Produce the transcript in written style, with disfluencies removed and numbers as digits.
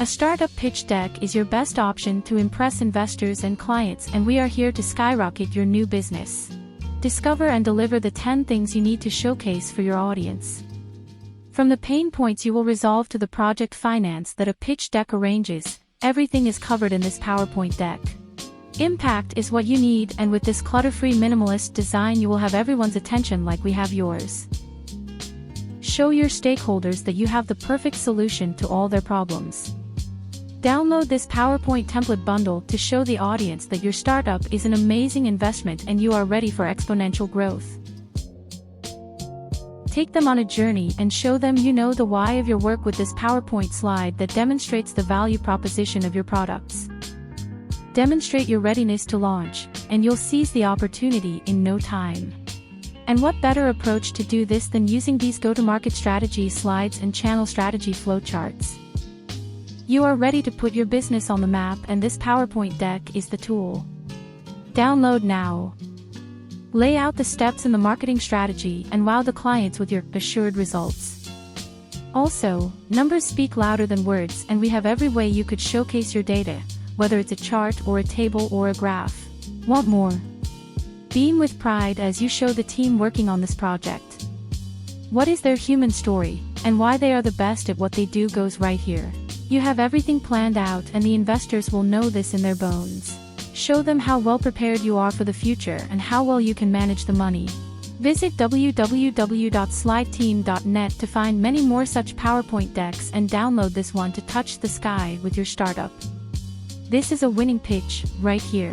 A startup pitch deck is your best option to impress investors and clients, and we are here to skyrocket your new business. Discover and deliver the 10 things you need to showcase for your audience. From the pain points you will resolve to the project finance that a pitch deck arranges, everything is covered in this PowerPoint deck. Impact is what you need, and with this clutter-free minimalist design you will have everyone's attention like we have yours. Show your stakeholders that you have the perfect solution to all their problems. Download this PowerPoint template bundle to show the audience that your startup is an amazing investment and you are ready for exponential growth. Take them on a journey and show them you know the why of your work with this PowerPoint slide that demonstrates the value proposition of your products. Demonstrate your readiness to launch, and you'll seize the opportunity in no time. And what better approach to do this than using these go-to-market strategy slides and channel strategy flowcharts? You are ready to put your business on the map, and this PowerPoint deck is the tool. Download now. Lay out the steps in the marketing strategy and wow the clients with your assured results. Also, numbers speak louder than words, and we have every way you could showcase your data, whether it's a chart or a table or a graph. Want more? Beam with pride as you show the team working on this project. What is their human story, and why they are the best at what they do goes right here. You have everything planned out, and the investors will know this in their bones. Show them how well prepared you are for the future and how well you can manage the money. Visit www.SlideTeam.net to find many more such PowerPoint decks and download this one to touch the sky with your startup. This is a winning pitch, right here.